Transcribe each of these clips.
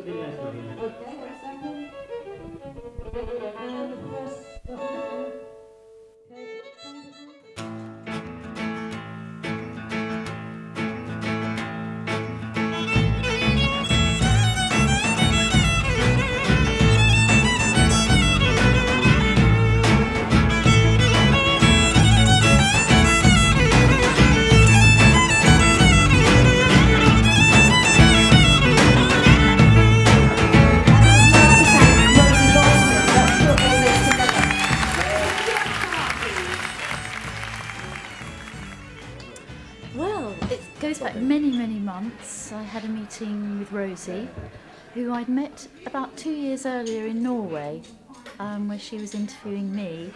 Okay, ensemble. And the first okay. Well, it goes back many, many months. I had a meeting with Rosie, who I'd met about 2 years earlier in Norway, where she was interviewing me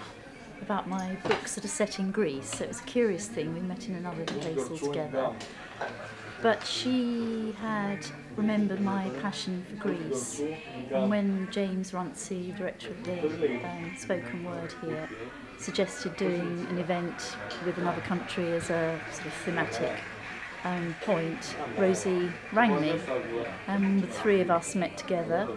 about my books that are set in Greece. So it was a curious thing. We met in another place altogether. But she had remembered my passion for Greece. And when James Runcie, director of the spoken word here, suggested doing an event with another country as a sort of thematic point, Rosie rang me, and the three of us met together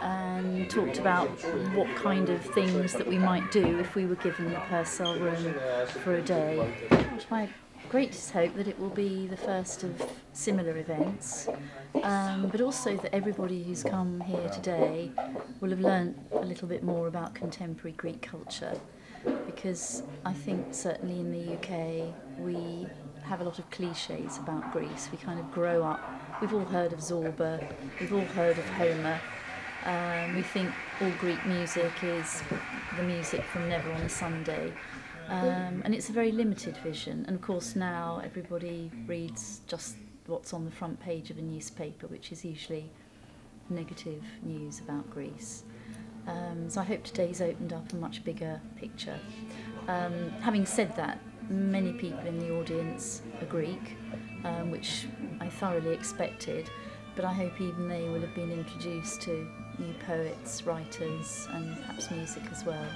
and talked about what kind of things that we might do if we were given the Purcell room for a day. It's my greatest hope that it will be the first of similar events, but also that everybody who's come here today will have learnt a little bit more about contemporary Greek culture, because I think certainly in the UK we have a lot of cliches about Greece. We kind of grow up, we've all heard of Zorba, we've all heard of Homer. We think all Greek music is the music from Never on a Sunday. And it's a very limited vision. And of course now everybody reads just what's on the front page of a newspaper, which is usually negative news about Greece. So I hope today's opened up a much bigger picture. Having said that, many people in the audience are Greek, which I thoroughly expected, but I hope even they will have been introduced to new poets, writers, and perhaps music as well.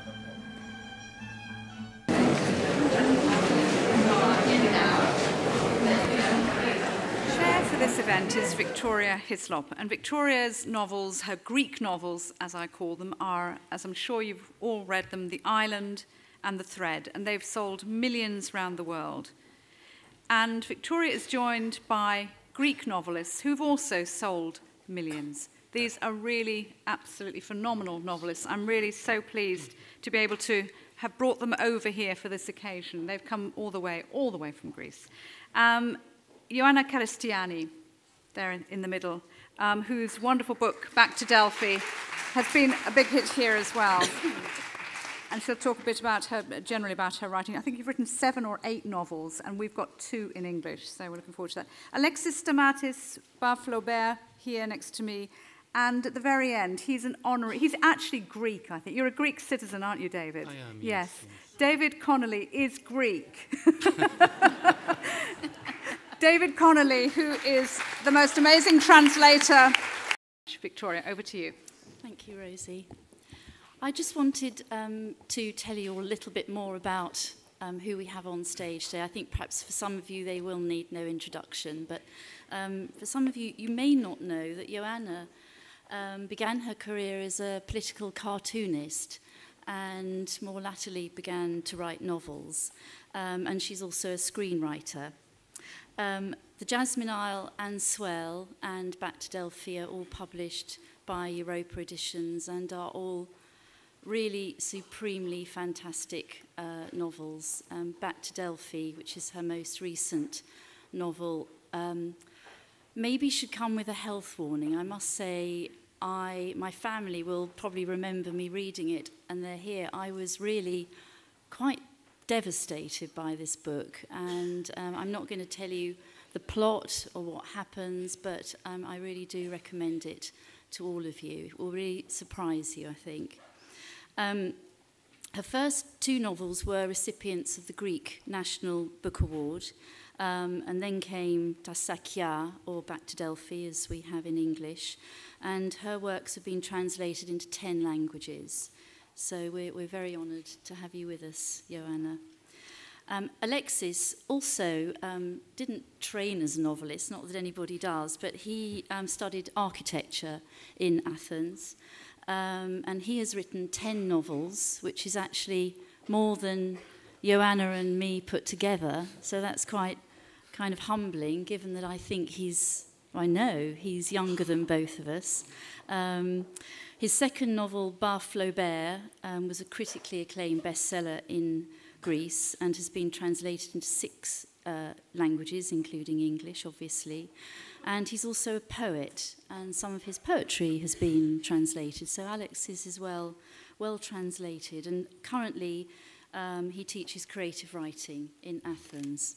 Chair for this event is Victoria Hislop, and Victoria's novels, her Greek novels as I call them, are, as I'm sure you've all read them, The Island and The Thread, and they've sold millions around the world. And Victoria is joined by Greek novelists who've also sold millions. These are really absolutely phenomenal novelists. I'm really so pleased to be able to have brought them over here for this occasion. They've come all the way from Greece. Ioanna Karistiani, there in the middle, whose wonderful book, Back to Delphi, has been a big hit here as well. And she'll talk a bit about her, generally about her writing. I think you've written 7 or 8 novels, and we've got 2 in English, so we're looking forward to that. Alexis Stamatis Baflaubert, here next to me. And at the very end, he's an honorary, he's actually Greek, I think. You're a Greek citizen, aren't you, David? I am, yes. Yes. David Connolly is Greek. David Connolly, who is the most amazing translator. Victoria, over to you. Thank you, Rosie. I just wanted to tell you all a little bit more about who we have on stage today. I think perhaps for some of you they will need no introduction, but for some of you, you may not know that Ioanna began her career as a political cartoonist and more latterly began to write novels. And she's also a screenwriter. The Jasmine Isle and Swell and Back to Delphi are all published by Europa Editions and are all really supremely fantastic novels. Back to Delphi, which is her most recent novel, maybe should come with a health warning. I must say, my family will probably remember me reading it, and they're here. I was really quite devastated by this book, and I'm not going to tell you the plot or what happens, but I really do recommend it to all of you. It will really surprise you, I think. Her first 2 novels were recipients of the Greek National Book Award, and then came Ta Sakia, or Back to Delphi, as we have in English, and her works have been translated into 10 languages. So we're very honoured to have you with us, Ioanna. Alexis also didn't train as a novelist, not that anybody does, but he studied architecture in Athens. And he has written 10 novels, which is actually more than Joanna and me put together. So that's quite kind of humbling, given that I know he's younger than both of us. His second novel, Bar Flaubert, was a critically acclaimed bestseller in Greece and has been translated into 6 languages, including English, obviously. And he's also a poet, and some of his poetry has been translated. So Alexis is well translated, and currently he teaches creative writing in Athens.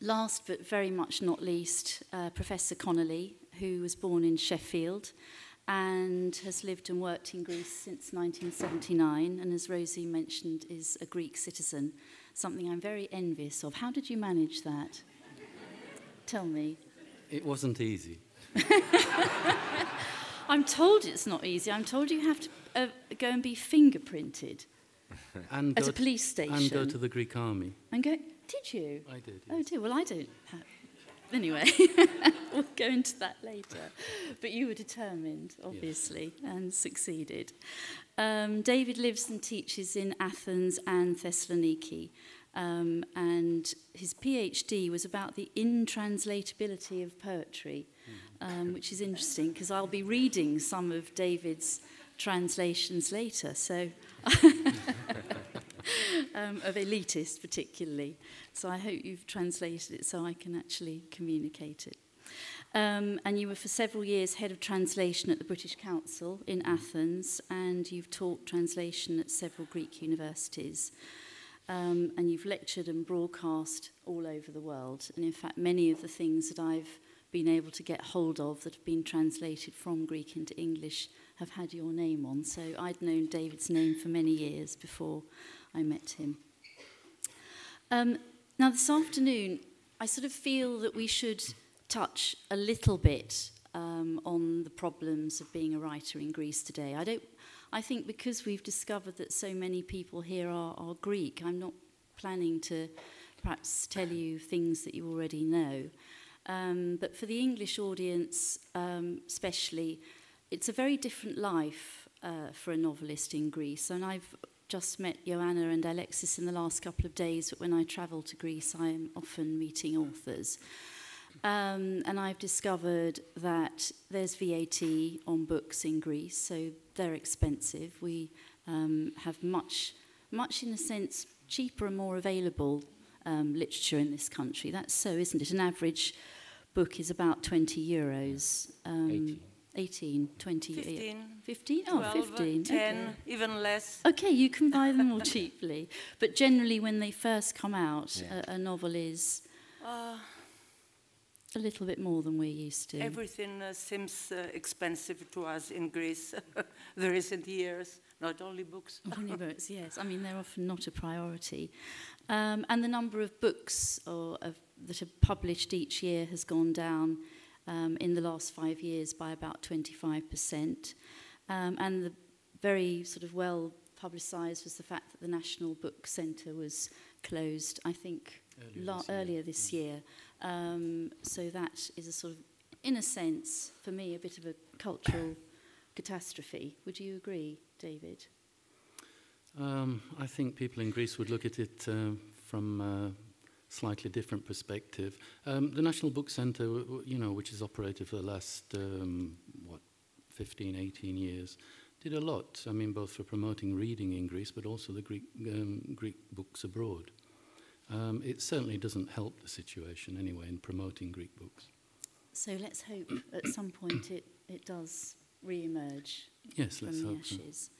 Last but very much not least, Professor Connolly, who was born in Sheffield and has lived and worked in Greece since 1979, and as Rosie mentioned, is a Greek citizen, something I'm very envious of. How did you manage that? Tell me. It wasn't easy. I'm told it's not easy. I'm told you have to go and be fingerprinted And at a police station. And go to the Greek army. And go, did you? I did, yes. Oh, dear. Well, I don't have... Anyway, we'll go into that later. But you were determined, obviously, yes, and succeeded. David lives and teaches in Athens and Thessaloniki. And his PhD was about the intranslatability of poetry, which is interesting because I'll be reading some of David's translations later, so of elitist particularly. So I hope you've translated it so I can actually communicate it. And you were for several years head of translation at the British Council in Athens, and you've taught translation at several Greek universities. And you've lectured and broadcast all over the world. And in fact, many of the things that I've been able to get hold of that have been translated from Greek into English have had your name on. So I'd known David's name for many years before I met him. Now, this afternoon, I sort of feel that we should touch a little bit on the problems of being a writer in Greece today. I think because we've discovered that so many people here are Greek, I'm not planning to perhaps tell you things that you already know. But for the English audience especially, it's a very different life for a novelist in Greece. And I've just met Joanna and Alexis in the last couple of days, but when I travel to Greece, I am often meeting authors. And I've discovered that there's VAT on books in Greece, so they're expensive. We have much, in a sense, cheaper and more available literature in this country. That's so, isn't it? An average book is about €20. 18, 20, 15. 15? Oh, 12, 15. 10, okay. Even less. Okay, you can buy them more cheaply. But generally, when they first come out, a novel is a little bit more than we're used to. Everything seems expensive to us in Greece the recent years, not only books. Only books, yes. I mean, they're often not a priority. And the number of books that are published each year has gone down in the last 5 years by about 25%. And the very sort of well publicised was the fact that the National Book Centre was closed, I think, earlier this year. So that is a sort of, in a sense, for me, a bit of a cultural catastrophe. Would you agree, David? I think people in Greece would look at it from a slightly different perspective. The National Book Centre, which has operated for the last, 15, 18 years, did a lot. I mean, both for promoting reading in Greece, but also the Greek books abroad. It certainly doesn't help the situation anyway in promoting Greek books. So let's hope at some point it does re-emerge from the ashes.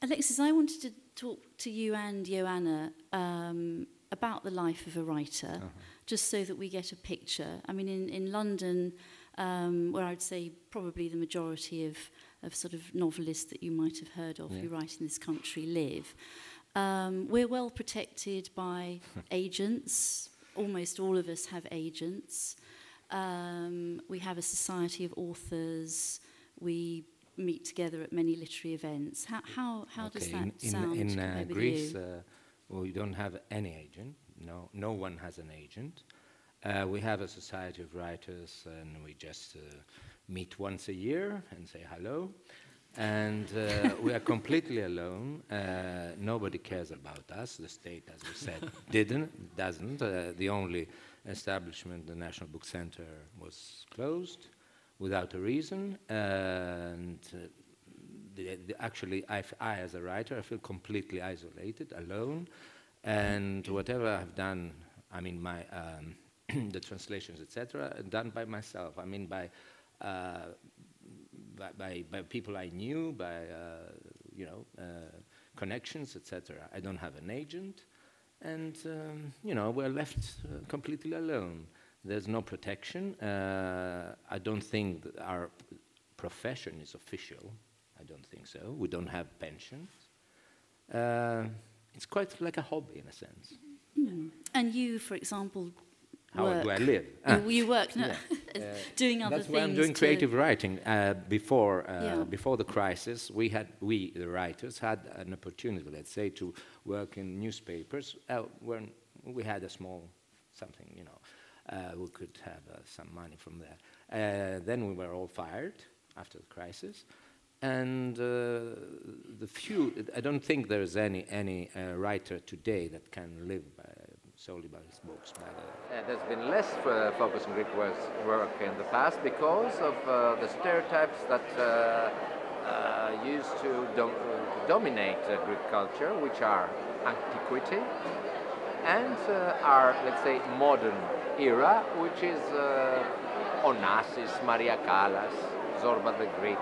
Alexis, I wanted to talk to you and Joanna about the life of a writer, just so that we get a picture. I mean, in London, where I would say probably the majority of sort of novelists that you might have heard of who write in this country live, we're well protected by agents. Almost all of us have agents. We have a society of authors. We meet together at many literary events. How does that sound in compared with Greece, you? we don't have any agent. No one has an agent. We have a society of writers, and we just meet once a year and say hello. And we are completely alone. Nobody cares about us. The state, as we said, doesn't. The only establishment, the National Book Center, was closed without a reason. And actually, I, as a writer, I feel completely isolated, alone. And whatever I've done, I mean, my the translations, etc., done by myself. I mean, by people I knew, by connections, etc. I don't have an agent, and we're left completely alone. There's no protection. I don't think that our profession is official. I don't think so. We don't have pensions. It's quite like a hobby in a sense. Mm. And you, for example, how do I live? You work doing other things. That's why I'm doing creative writing. Before the crisis, we, the writers, had an opportunity, let's say, to work in newspapers when we had a small something, we could have some money from there. Then we were all fired after the crisis. And I don't think there's any writer today that can live solely by his books. There's been less focus on Greek work in the past because of the stereotypes that used to dominate Greek culture, which are antiquity, and our, let's say, modern era, which is Onassis, Maria Callas, Zorba the Greek,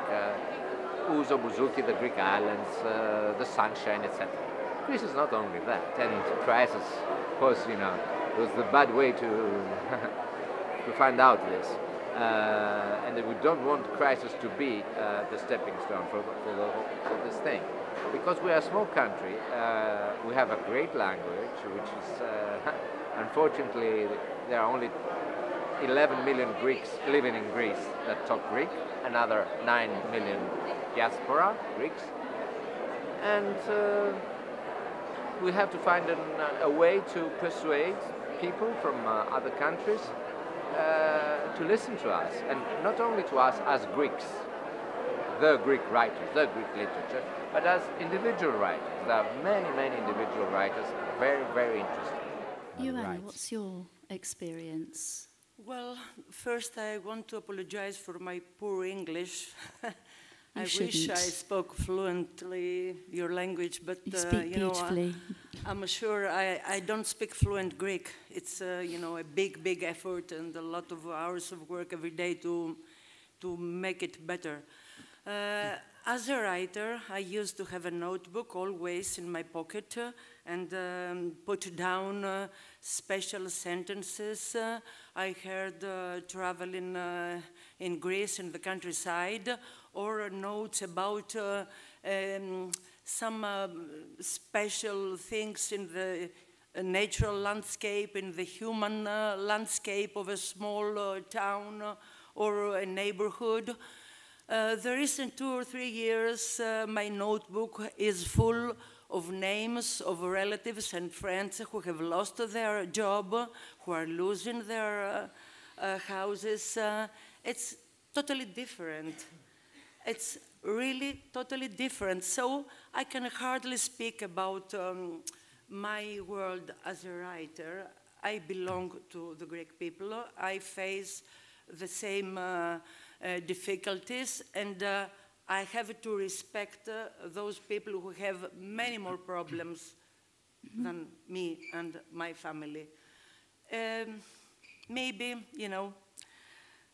Ouzo Bouzouki, the Greek islands, the sunshine, etc. Greece is not only that, and crisis was, was the bad way to to find out this. And we don't want crisis to be the stepping stone for this thing. Because we are a small country, we have a great language, which is, unfortunately, there are only 11 million Greeks living in Greece that talk Greek, another 9 million diaspora Greeks. And we have to find a way to persuade people from other countries to listen to us, and not only to us as Greeks, the Greek writers, the Greek literature, but as individual writers. There are many, many individual writers, very, very interesting. Joanna, what's your experience? Well, first I want to apologize for my poor English. I wish I spoke fluently your language, but you speak beautifully. I'm sure I don't speak fluent Greek. It's a big, big effort and a lot of hours of work every day to make it better. As a writer, I used to have a notebook always in my pocket and put down special sentences I heard traveling in Greece, in the countryside, or notes about some special things in the natural landscape, in the human landscape of a small town or a neighborhood. The recent 2 or 3 years, my notebook is full of names of relatives and friends who have lost their job, who are losing their houses. It's totally different. It's really totally different. So I can hardly speak about my world as a writer. I belong to the Greek people. I face the same difficulties, and I have to respect those people who have many more problems than me and my family. Maybe,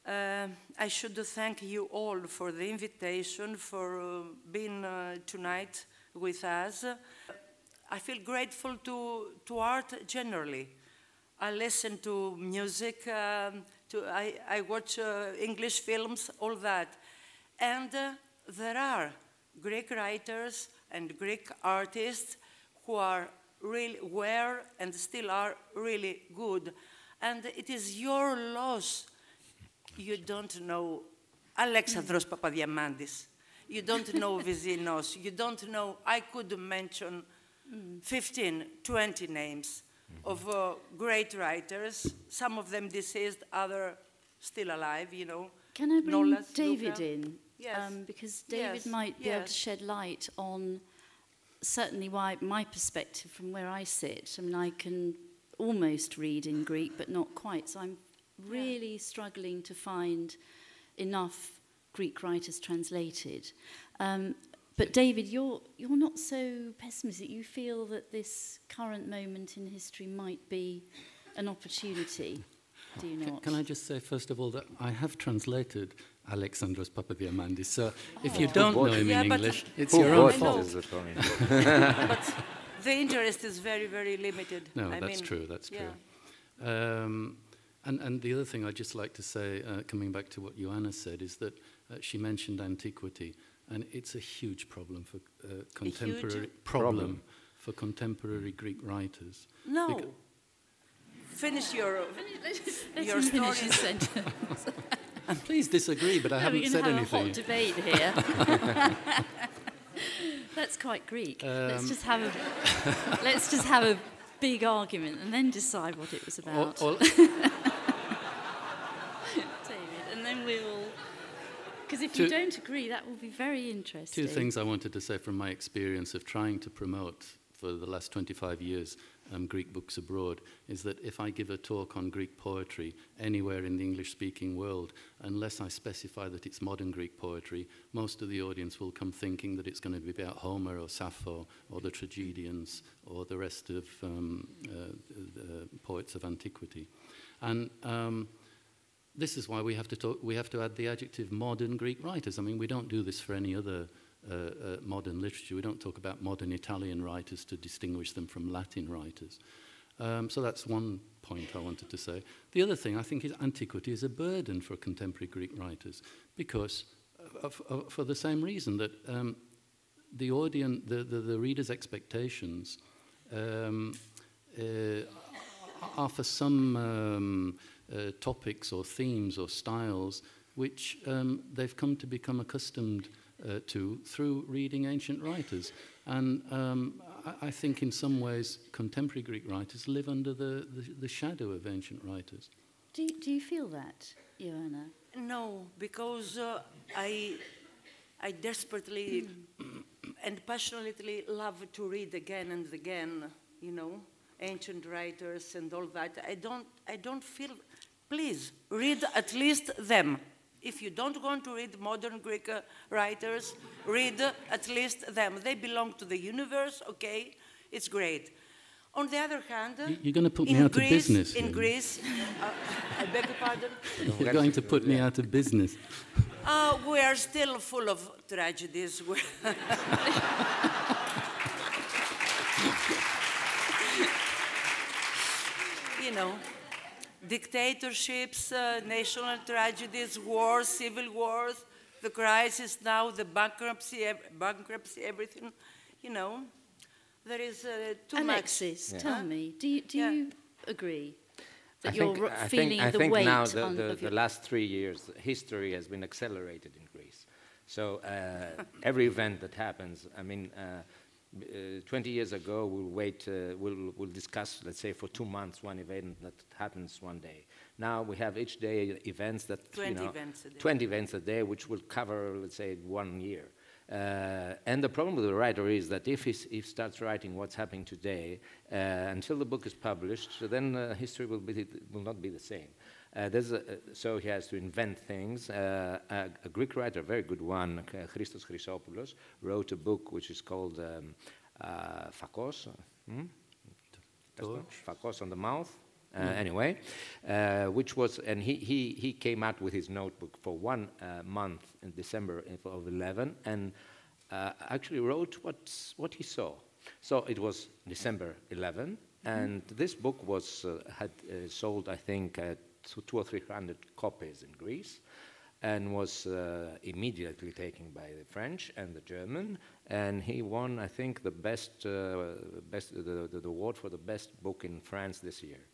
I should thank you all for the invitation, for being tonight with us. I feel grateful to art generally. I listen to music, I watch English films, all that. And there are Greek writers and Greek artists who are were and still are really good. And it is your loss you don't know Alexandros Papadiamandis. you don't know Vizinos, you don't know, I could mention 15, 20 names of great writers, some of them deceased, others still alive, you know. Can I bring Novelist David Victoria. in? Yes. Because David Yes, might be able to yes. shed light on certainly why my perspective from where I sit. I mean, I can almost read in Greek, but not quite. So I'm really struggling to find enough Greek writers translated. But David, you're not so pessimistic. You feel that this current moment in history might be an opportunity, do you not? Can I just say, first of all, that I have translated Alexandros Papadiamandis, so if you don't know him in English, it's your own fault. But the interest is very, very limited. No, I that's mean, true, that's true. yeah. And the other thing I'd just like to say, coming back to what Joanna said, is that she mentioned antiquity, and it's a huge problem for contemporary for contemporary Greek writers. No. Finish your Let your him finish story. his sentence. Please disagree, but I haven't said We're anything. going to have a hot debate here. That's quite Greek. Let's just have a big argument and then decide what it was about. David, and then we will. Because if you don't agree, that will be very interesting. Two things I wanted to say from my experience of trying to promote for the last 25 years Greek books abroad is that if I give a talk on Greek poetry anywhere in the English-speaking world, unless I specify that it's modern Greek poetry, most of the audience will come thinking that it's going to be about Homer or Sappho or the tragedians or the rest of the poets of antiquity. And this is why we have to add the adjective modern Greek writers. I mean, we don't do this for any other modern literature. We don't talk about modern Italian writers to distinguish them from Latin writers. So that's one point I wanted to say. The other thing I think is antiquity is a burden for contemporary Greek writers because for the same reason that the audience, the reader's expectations are for some topics or themes or styles which they've come to become accustomed to through reading ancient writers. And I think in some ways contemporary Greek writers live under the shadow of ancient writers. Do you feel that, Joanna? No, because I desperately and passionately love to read again and again, you know, ancient writers and all that. I don't feel, please, read at least them. If you don't want to read modern Greek writers, read at least them. They belong to the universe, okay? It's great. On the other hand, you're going to put me out of business. In Greece, I beg your pardon? You're going to put me out of business. We are still full of tragedies. You know, dictatorships, national tragedies, wars, civil wars, the crisis now, the bankruptcy, everything, you know. There is too Alexis, much. tell me, do you agree that I you're feeling think the weight now of the last 3 years, history has been accelerated in Greece. So every event that happens, I mean, 20 years ago, we'll discuss, let's say, for 2 months, one event that happens one day. Now we have each day events that, 20 events a day. 20 events a day, which will cover, let's say, 1 year. And the problem with the writer is that if he starts writing what's happening today, until the book is published, then history will not be the same. So he has to invent things. A Greek writer, a very good one, Christos Chrysopoulos, wrote a book which is called Phakos. Phakos on the mouth. Anyway, which was, and he came out with his notebook for 1 month in December of 11, and actually wrote what he saw. So it was December 11, and this book was had sold, I think, 200 or 300 copies in Greece, and was immediately taken by the French and the German, and he won, I think, the award for the best book in France this year.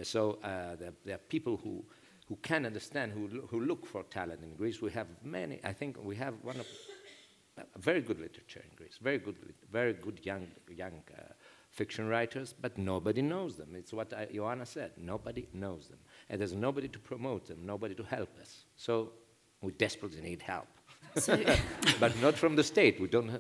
So there are people who can understand, who look for talent in Greece. We have many. I think we have one of very good literature in Greece, very good young fiction writers, but nobody knows them. It's what Joanna said. Nobody knows them, and there's nobody to promote them, nobody to help us. So we desperately need help, So but not from the state. We don't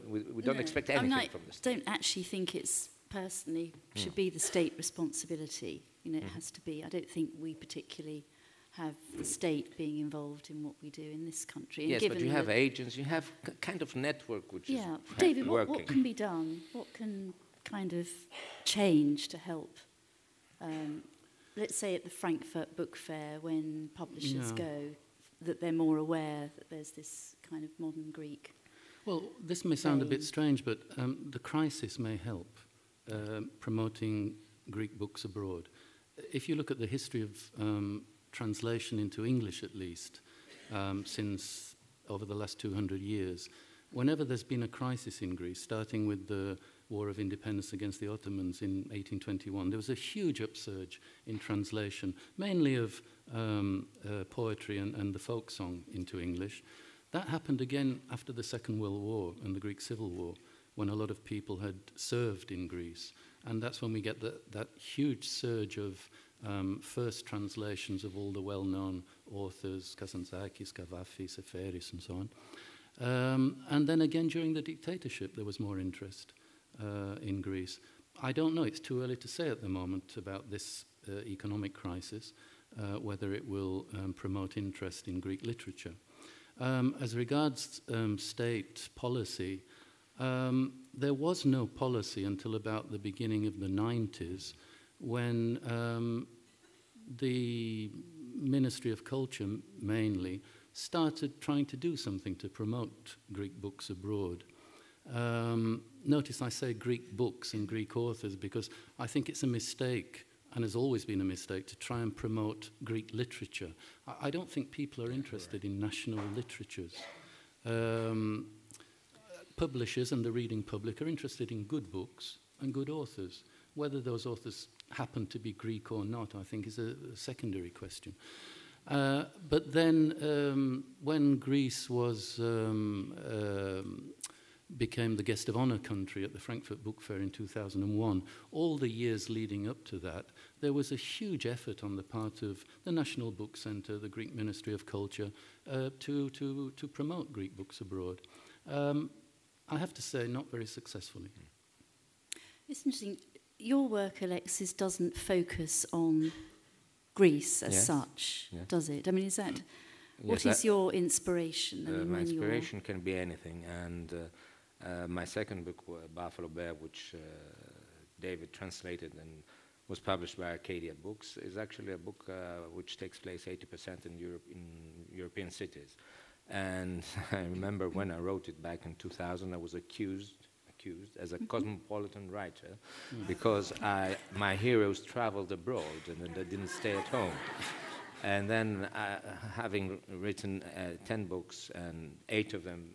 expect anything from the state. I don't actually think it's personally should be the state responsibility. You know, it has to be. I don't think we particularly have the state being involved in what we do in this country. And Yes, given but you have agents, you have kind of network which is David, working. what can be done? What can kind of change to help? Let's say at the Frankfurt Book Fair, when publishers go, that they're more aware that there's this kind of modern Greek. Well, this may sound a bit strange, but the crisis may help promoting Greek books abroad. If you look at the history of translation into English, at least, since over the last 200 years, whenever there's been a crisis in Greece, starting with the War of Independence against the Ottomans in 1821, there was a huge upsurge in translation, mainly of poetry and the folk song into English. That happened again after the Second World War and the Greek Civil War, when a lot of people had served in Greece. And that's when we get that huge surge of first translations of all the well-known authors, Kazantzakis, Kavafis, Seferis, and so on. And then again, during the dictatorship, there was more interest in Greece. I don't know, it's too early to say at the moment about this economic crisis, whether it will promote interest in Greek literature. As regards state policy, there was no policy until about the beginning of the 90s, when the Ministry of Culture, mainly, started trying to do something to promote Greek books abroad. Notice I say Greek books and Greek authors because I think it's a mistake, and has always been a mistake, to try and promote Greek literature. I don't think people are interested in national literatures. Publishers and the reading public are interested in good books and good authors. Whether those authors happen to be Greek or not, I think, is a secondary question. But then when Greece became the guest of honor country at the Frankfurt Book Fair in 2001, all the years leading up to that, there was a huge effort on the part of the National Book Centre, the Greek Ministry of Culture, to promote Greek books abroad. I have to say, not very successfully. It's interesting. Your work, Alexis, doesn't focus on Greece as such, does it? I mean, is that... What is your inspiration? I mean, my inspiration can be anything. And my second book, Buffalo Bear, which David translated and was published by Arcadia Books, is actually a book which takes place 80% in European cities. And I remember when I wrote it back in 2000, I was accused as a cosmopolitan writer because my heroes traveled abroad and they didn't stay at home. And then having written 10 books and 8 of them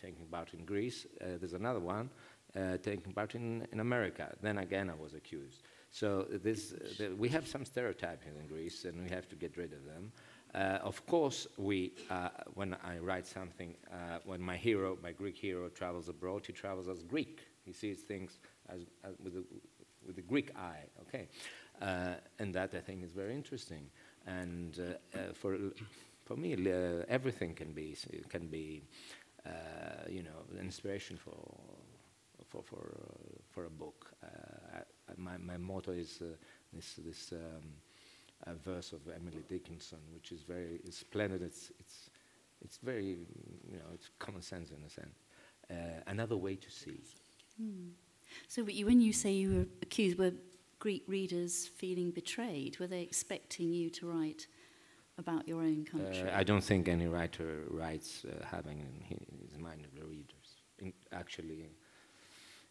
taking part in Greece, there's another one taking part in America. Then again I was accused. So we have some stereotypes in Greece and we have to get rid of them. Of course, when I write something, when my Greek hero travels abroad, he travels as Greek. He sees things with a Greek eye, okay? And that, I think, is very interesting. And for me, everything can be you know, an inspiration for a book. My motto is this verse of Emily Dickinson, which is very splendid. It's very, you know, it's common sense in a sense. Another way to see. So when you say you were accused, were Greek readers feeling betrayed? Were they expecting you to write about your own country? I don't think any writer writes having in his mind the readers. Actually,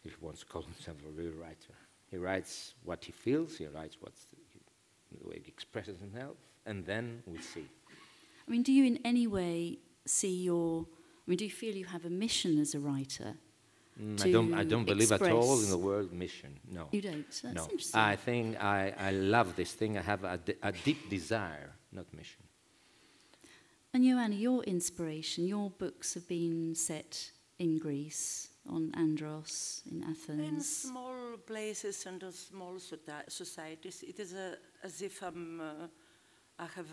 if he wants to call himself a real writer, he writes what he feels, he writes the way he expresses himself, and then we see. I mean, do you in any way see do you feel you have a mission as a writer? I don't believe at all in the word mission, no. You don't? So that's no. interesting. I think I love this thing. I have a deep desire, not mission. And Joanna, your inspiration, your books have been set in Greece, on Andros, in Athens? In small places and small societies, it is as if I have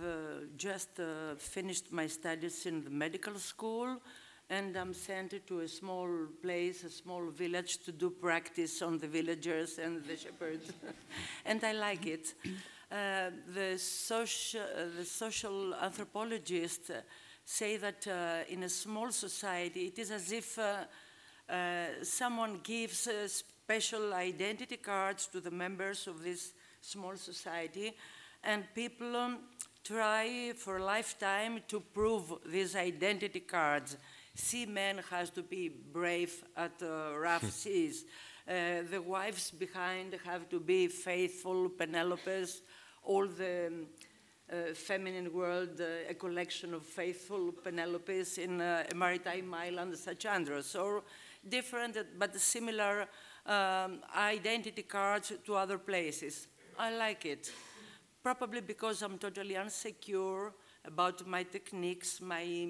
just finished my studies in the medical school, and I'm sent to a small place, a small village, to do practice on the villagers and the shepherds. And I like it. The social anthropologists say that in a small society, it is as if someone gives special identity cards to the members of this small society, and people try for a lifetime to prove these identity cards. Seaman has to be brave at rough seas. The wives behind have to be faithful Penelopes. All the feminine world, a collection of faithful Penelopes in a maritime island such as Andros, or different but similar identity cards to other places. I like it, probably because I'm totally insecure about my techniques, my,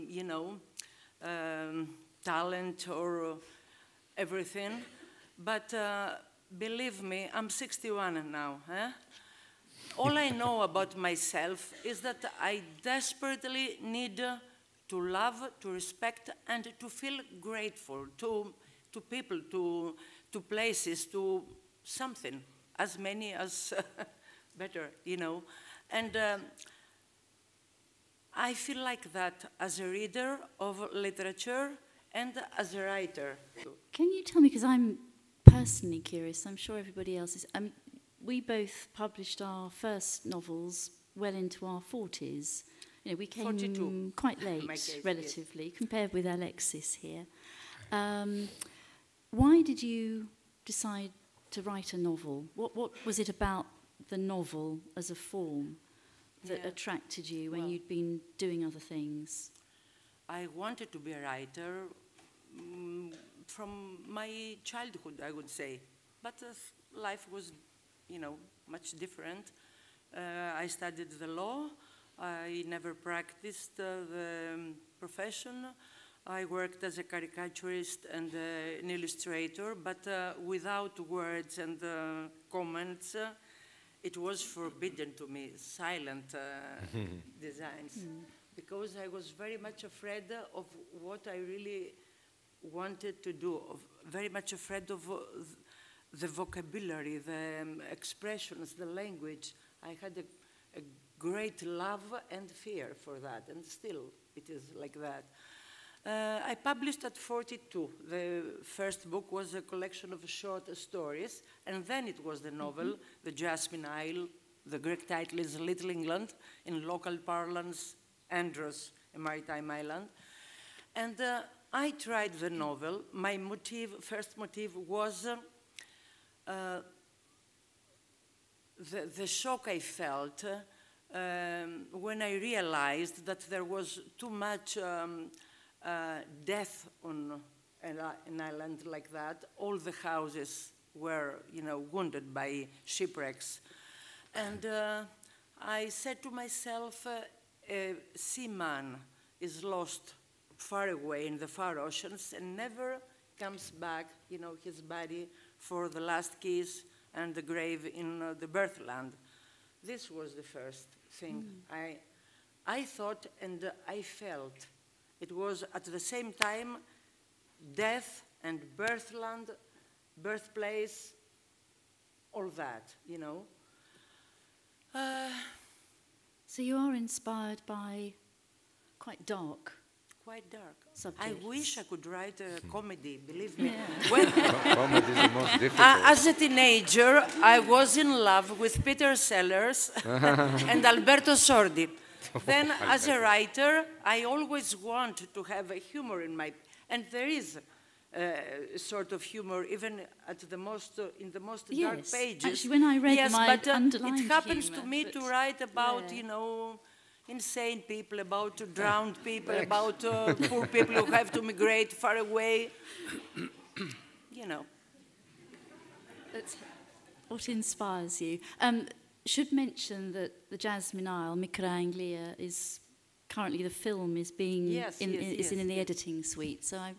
talent or everything. But believe me, I'm 61 now. All I know about myself is that I desperately need to love, to respect, and to feel grateful to people, to places, to something, as many as better, And I feel like that as a reader of literature and as a writer. Can you tell me, because I'm personally curious, I'm sure everybody else is, we both published our first novels well into our 40s. We came 42. quite late, Case, relatively, yes, compared with Alexis here. Why did you decide to write a novel? What was it about the novel as a form that attracted you when you'd been doing other things? I wanted to be a writer from my childhood, I would say. But life was, much different. I studied the law. I never practiced the profession. I worked as a caricaturist and an illustrator, but without words and comments. It was forbidden to me, silent designs, because I was very much afraid of what I really wanted to do, very much afraid of the vocabulary, the expressions, the language. I had a great love and fear for that, and still it is like that. I published at 42. The first book was a collection of short stories, and then it was the novel, The Jasmine Isle. The Greek title is Little England, in local parlance, Andros, a maritime island. And I tried the novel. My first motive was the shock I felt when I realized that there was too much death on an island like that. All the houses were, wounded by shipwrecks. And I said to myself, a seaman is lost far away in the far oceans and never comes back, his body for the last kiss and the grave in the birthland. This was the first thing I thought and I felt. It was at the same time death and birthland, birthplace, all that, So you are inspired by quite dark subjects. I wish I could write a comedy, believe me. Yeah. Comedy is the most difficult. As a teenager, I was in love with Peter Sellers and Alberto Sordi. Then, as a writer, I always want to have a humor in my... And there is a sort of humor, even at the most, in the most dark pages. Actually, when I read them, I underlined it happens humor, to me to write about, insane people, about drowned people, about poor people who have to migrate far away. That's what inspires you. Should mention that the Jasmine Isle, Micra Anglia, is currently the film is being in the editing suite. So I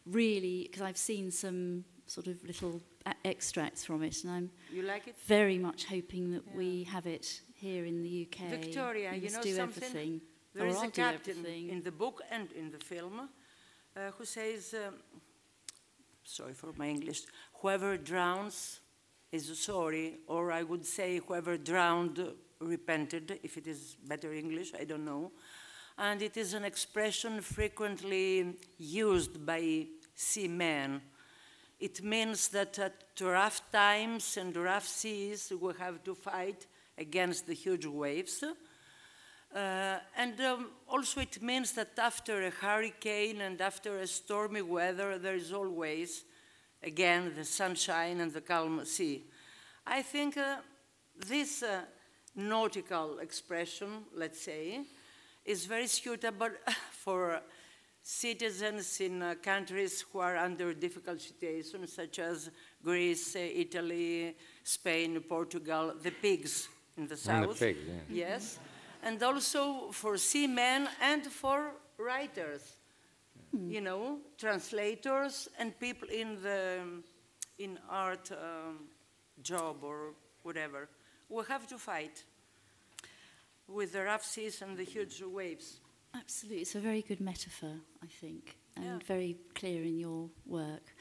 really, because I've seen some sort of little extracts from it, and I'm You like it? very much hoping that we have it here in the UK. Victoria, you you know do something? everything. There or is I'll a do captain everything. in the book and in the film who says, sorry for my English, whoever drowns is sorry, or I would say whoever drowned repented, if it is better English, I don't know. And it is an expression frequently used by seamen. It means that at rough times and rough seas, we have to fight against the huge waves. Also it means that after a hurricane and after a stormy weather, there is always, again, the sunshine and the calm sea. I think this nautical expression, let's say, is very suitable for citizens in countries who are under difficult situations, such as Greece, Italy, Spain, Portugal, the pigs in the south. And the pigs, yeah. Yes. And also for seamen and for writers, you know, translators and people in art job or whatever. We have to fight with the rough seas and the huge waves. Absolutely, it's a very good metaphor, I think, and Yeah. very clear in your work.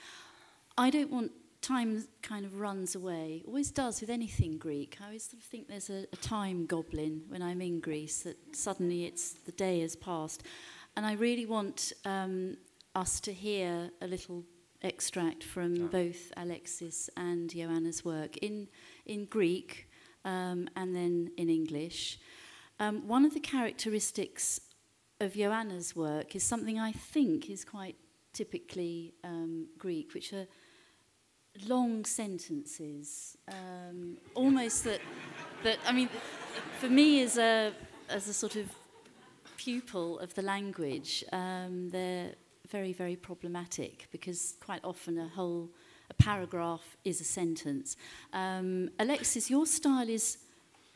I don't want time kind of runs away, always does with anything Greek. I always sort of think there's a time goblin when I'm in Greece, that suddenly the day has passed. And I really want us to hear a little extract from both Alexis and Joanna's work in Greek and then in English. One of the characteristics of Joanna's work is something I think is quite typically Greek, which are long sentences, almost that I mean, for me as a sort of pupil of the language, they're very, very problematic, because quite often a paragraph is a sentence. Alexis, your style is,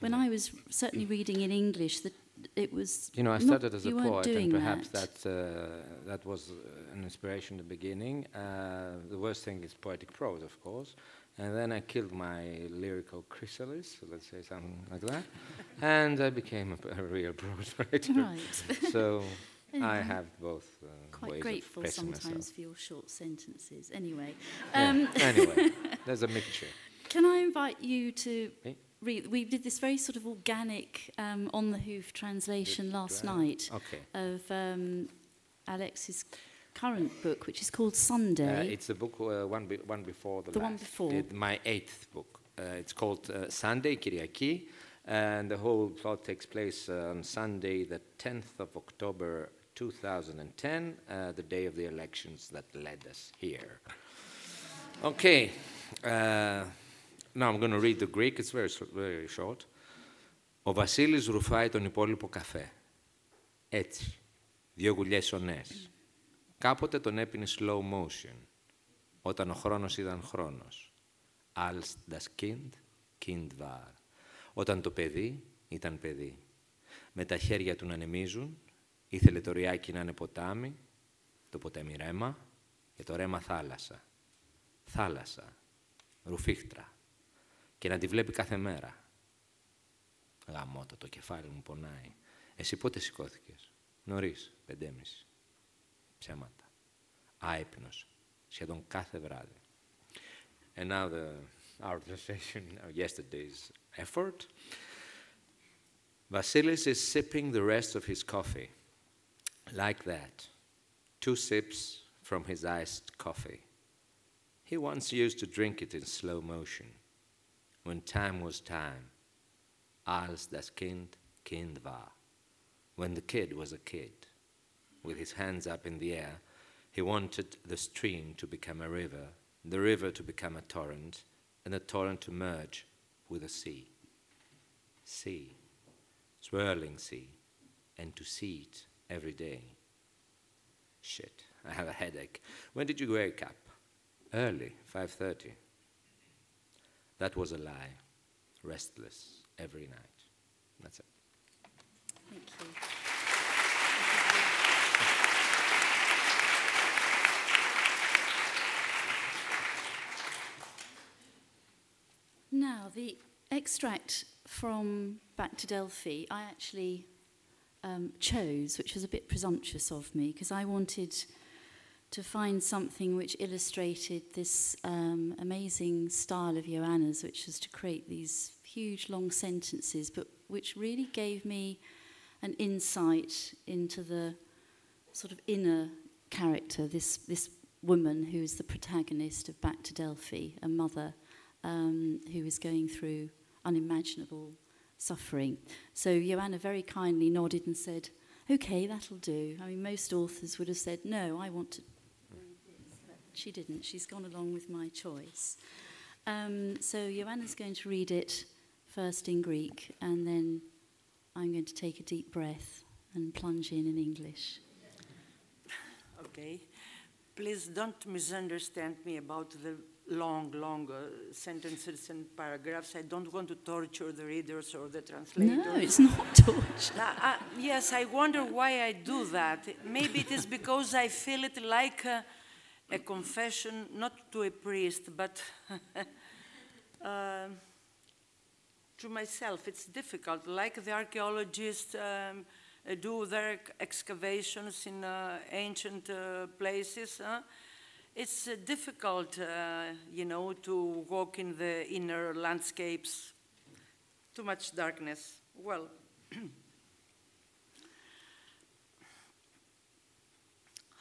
when I was certainly reading in English, that it was. You know, I started as a poet, and perhaps that. that was an inspiration in the beginning. The worst thing is poetic prose, of course. And then I killed my lyrical chrysalis, let's say something like that. And I became a real prose writer. Right. So I have both quite ways grateful of expressing sometimes myself. for your short sentences. Anyway. Anyway, there's a mixture. Can I invite you to Me? read? We did this very sort of organic on the hoof translation last night of Alexis' current book, which is called Sunday. It's the book one before the last. One before. My 8th book. It's called Sunday, Kyriaki, and the whole plot takes place on Sunday, the 10th of October 2010, the day of the elections that led us here. Okay, now I'm going to read the Greek. It's very short. Ο Βασίλης ρουφάει τον υπόλοιπο καφέ. Έτσι, 2 γουλιές σονές. Κάποτε τον έπινε slow motion, όταν ο χρόνος ήταν χρόνος. Als das Kind, Kind war. Όταν το παιδί ήταν παιδί. Με τα χέρια του να ανεμίζουν, ήθελε το ριάκι να είναι ποτάμι, το ποτάμι ρέμα και το ρέμα θάλασσα. Θάλασσα, ρουφίχτρα. Και να τη βλέπει κάθε μέρα. Γαμώτο, το κεφάλι μου πονάει. Εσύ πότε σηκώθηκες? Νωρίς, 5:30. Ψέματα. Άυπνος. Σχεδόν κάθε βράδυ. And now our translation of yesterday's effort. Vasilis is sipping the rest of his coffee. Like that. 2 sips from his iced coffee. He once used to drink it in slow motion. When time was time. Als das Kind, Kind war. When the kid was a kid. With his hands up in the air, he wanted the stream to become a river, the river to become a torrent, and the torrent to merge with the sea. Sea, swirling sea, and to see it every day. Shit, I have a headache. When did you wake up? Early, 5:30. That was a lie. Restless every night. That's it. Thank you. the extract from Back to Delphi, I actually chose, which was a bit presumptuous of me, because I wanted to find something which illustrated this amazing style of Joanna's, which was to create these huge long sentences, but which really gave me an insight into the sort of inner character, this woman who is the protagonist of Back to Delphi, a mother who is going through unimaginable suffering. So Joanna very kindly nodded and said, okay, that'll do. I mean, most authors would have said, no, I want to read this. But she didn't. She's gone along with my choice. So Joanna's going to read it first in Greek, and then I'm going to take a deep breath and plunge in English. Okay. Please don't misunderstand me about the long sentences and paragraphs. I don't want to torture the readers or the translators. No, it's not torture. Yes, I wonder why I do that. Maybe it is because I feel it like a confession, not to a priest, but to myself. It's difficult, like the archaeologists do their excavations in ancient places. It's difficult, you know, to walk in the inner landscapes. Too much darkness. Well,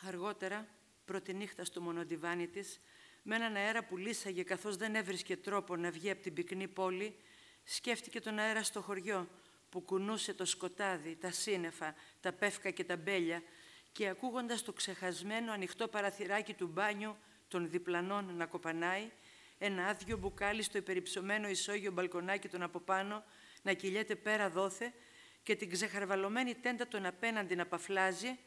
αργότερα, πρώτη νύχτα στο μονοδιβάνι της, με έναν αέρα που λύσαγε καθώς δεν έβρισκε τρόπο να βγει από την πυκνή πόλη, σκέφτηκε τον αέρα στο χωριό, που κουνούσε το σκοτάδι, τα σύννεφα, τα πεύκα και τα μπέλια, και ακούγοντας το ξεχασμένο ανοιχτό παραθυράκι του μπάνιου των διπλανών να κοπανάει, ένα άδειο μπουκάλι στο υπερυψωμένο ισόγειο μπαλκονάκι των από πάνω να κυλιέται πέρα δόθε και την ξεχαρβαλωμένη τέντα των απέναντι να παφλάζει,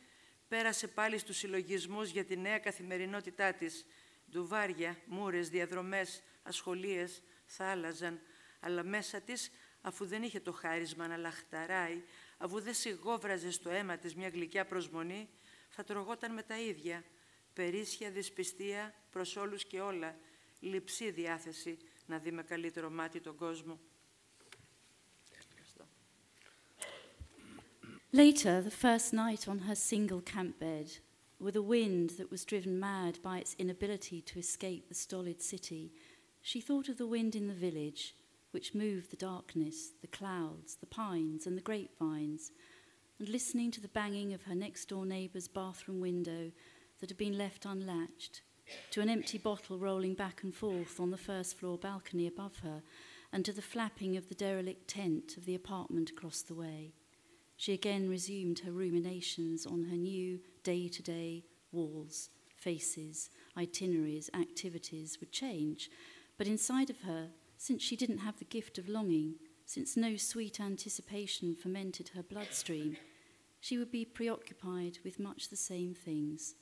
πέρασε πάλι στους συλλογισμούς για τη νέα καθημερινότητά της. Ντουβάρια, μούρες, διαδρομές, ασχολίες θα άλλαζαν, αλλά μέσα της, αφού δεν είχε το χάρισμα να λαχταράει, αφού δεν σιγόβραζε στο αίμα της μια γλυκιά προσμονή, θα τρογόταν με τα ίδια. Περίσσια δυσπιστία προς όλους και όλα, λειψή διάθεση να δει με καλύτερο μάτι τον κόσμο. Later, the first night on her single camp bed, with a wind that was driven mad by its inability to escape the stolid city, she thought of the wind in the village, which moved the darkness, the clouds, the pines and the grapevines, and listening to the banging of her next-door neighbour's bathroom window that had been left unlatched, to an empty bottle rolling back and forth on the first-floor balcony above her, and to the flapping of the derelict tent of the apartment across the way. She again resumed her ruminations on her new day-to-day walls, faces, itineraries, activities would change, but inside of her, since she didn't have the gift of longing, since no sweet anticipation fermented her bloodstream, she would be preoccupied with much the same things,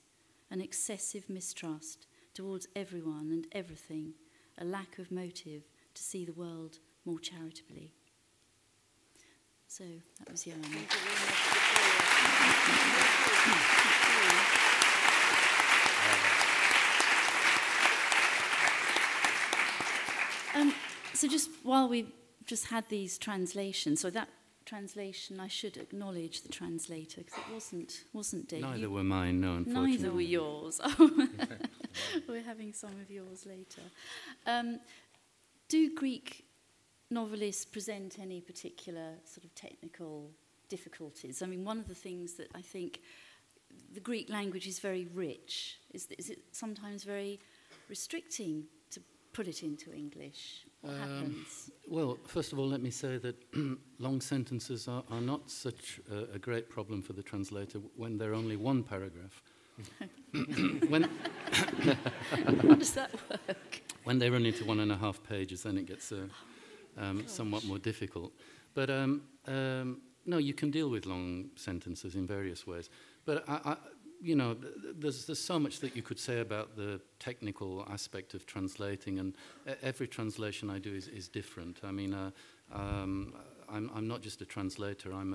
an excessive mistrust towards everyone and everything, a lack of motive to see the world more charitably. So that was Joanna. Thank you very much, So just while we just had these translations, so that translation, I should acknowledge the translator, because it wasn't Dave. Neither were mine, no, unfortunately. Neither were yours. Oh, we're having some of yours later. Do Greek novelists present any particular sort of technical difficulties? I mean, one of the things that I think the Greek language is very rich. Is it sometimes very restricting to put it into English? What happens? Well, first of all, let me say that long sentences are not such a great problem for the translator when they're only one paragraph. How does that work? When they run into 1.5 pages, then it gets somewhat more difficult. But no, you can deal with long sentences in various ways. But you know, there's so much that you could say about the technical aspect of translating, and every translation I do is different. I mean, I'm not just a translator, I'm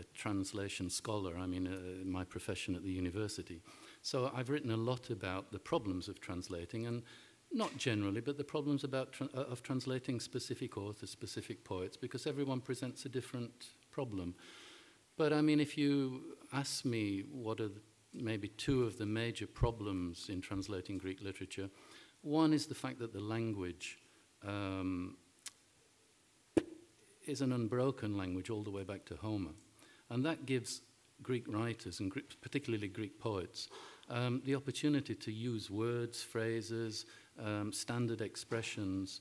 a translation scholar. I mean, my profession at the university. So I've written a lot about the problems of translating, and Not generally, but the problems of translating specific authors, specific poets, because everyone presents a different problem. But I mean, if you ask me what are maybe two of the major problems in translating Greek literature, one is the fact that the language is an unbroken language all the way back to Homer. And that gives Greek writers, and particularly Greek poets, the opportunity to use words, phrases, standard expressions,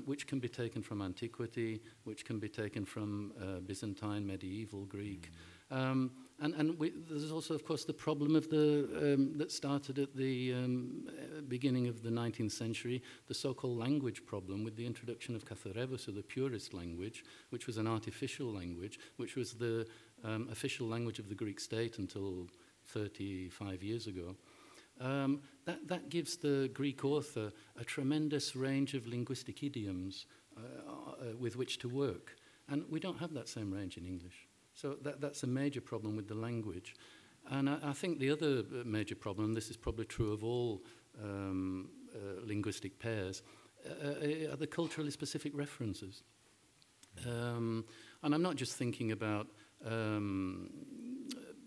which can be taken from antiquity, which can be taken from Byzantine, medieval Greek. There's also, of course, the problem of that started at the beginning of the 19th century, the so-called language problem with the introduction of Katharevous, or the purist language, which was an artificial language, which was the official language of the Greek state until 35 years ago. That gives the Greek author a tremendous range of linguistic idioms with which to work. And we don't have that same range in English. So that's a major problem with the language. And I think the other major problem, this is probably true of all linguistic pairs, are the culturally specific references. And I'm not just thinking about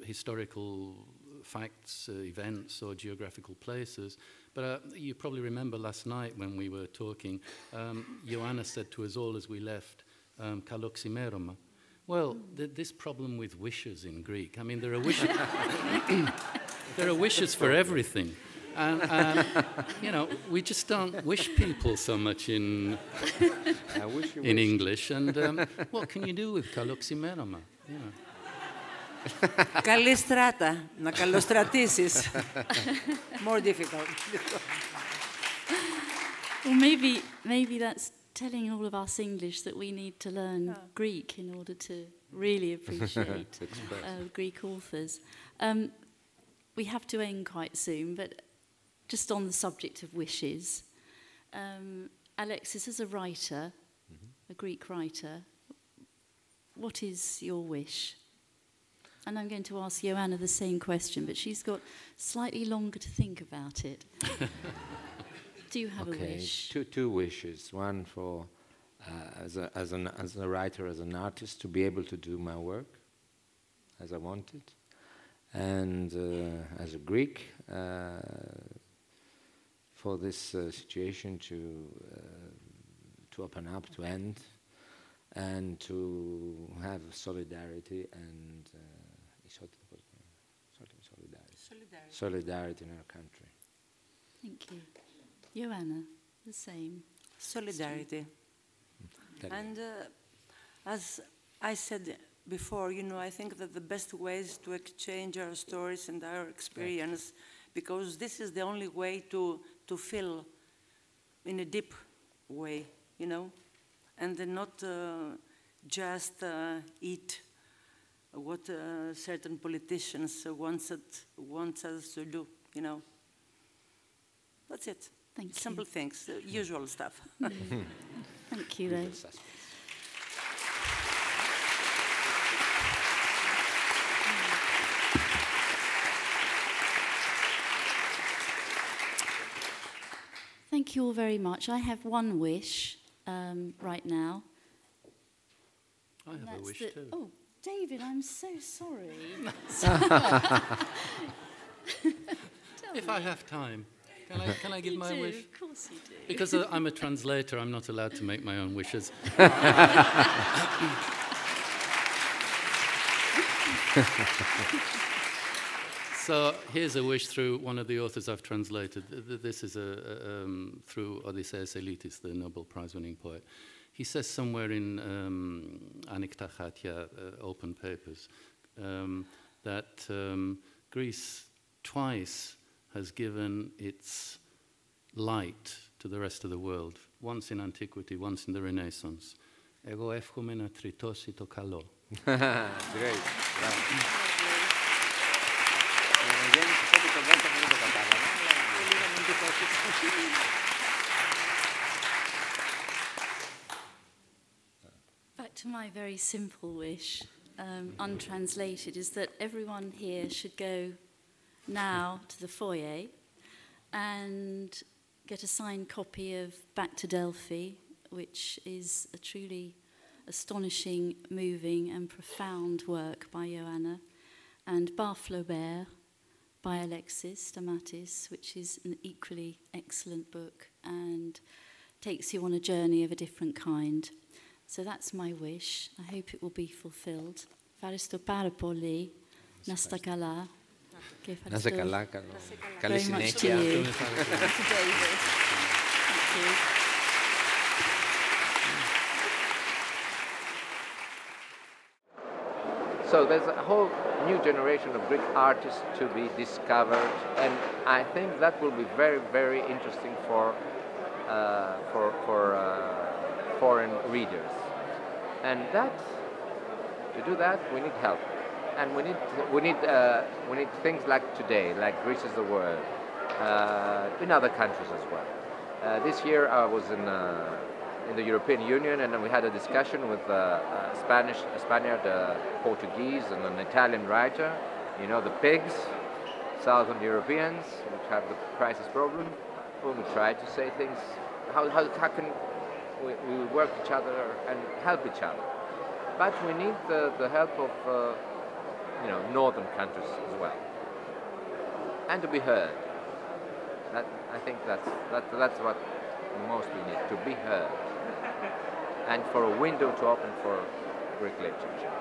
historical facts, events, or geographical places, but you probably remember last night when we were talking, Joanna said to us all as we left, kaloximeroma. Well, this problem with wishes in Greek, I mean, there are wishes, there are wishes for everything. And you know, we just don't wish people so much in English. And what can you do with kaloximeroma? You know. Καλή στράτα, να καλοστρατήσεις. More difficult. Well, maybe that's telling all of us English that we need to learn Greek in order to really appreciate Greek authors. We have to end quite soon, but just on the subject of wishes, Alexis, as a writer, a Greek writer, what is your wish? And I'm going to ask Joanna the same question, but she's got slightly longer to think about it. Do you have a wish? Two wishes. One for, as a writer, as an artist, to be able to do my work as I wanted. And as a Greek, for this situation to open up, to end, and to have solidarity and solidarity in our country. Thank you. Joanna, the same. Solidarity. And as I said before, you know, I think that the best way is to exchange our stories and our experience, because this is the only way to feel in a deep way, you know, and not just eat what certain politicians want us to do, you know. That's it. Thank you. Simple things, usual stuff. Thank you, though. Thank you all very much. I have one wish right now. I have a wish too. Oh, David, I'm so sorry. If I have time, can I give my wish? Of course you do. Because I'm a translator, I'm not allowed to make my own wishes. So here's a wish through one of the authors I've translated. This is through Odysseus Elitis, the Nobel Prize-winning poet. He says somewhere in Anikta Khatia, Open Papers, that Greece twice has given its light to the rest of the world, once in antiquity, once in the Renaissance. Εγώ εύχομαι να τριτώσει το καλό. Great. Back to my very simple wish, untranslated, is that everyone here should go now to the foyer and get a signed copy of Back to Delphi, which is a truly astonishing, moving and profound work by Joanna, and Bar Flaubert by Alexis Stamatis, which is an equally excellent book and takes you on a journey of a different kind. So that's my wish. I hope it will be fulfilled. Ευχαριστώ πάρα πολύ. Να είστε καλά. Να είστε καλά. Καλή Very much to συνέχεια. you. To David. Thank you. So there's a whole new generation of Greek artists to be discovered, and I think that will be very, very interesting for foreign readers. And to do that, we need help, and we need things like today, like Greece is the World, in other countries as well. This year I was in the European Union, and we had a discussion with a Spaniard, Portuguese, and an Italian writer. You know, the pigs, Southern Europeans, which have the crisis problem. When we try to say things, how can we work each other and help each other? But we need the help of northern countries as well, and to be heard. I think that's what most we need, to be heard, and for a window to open for Greek literature.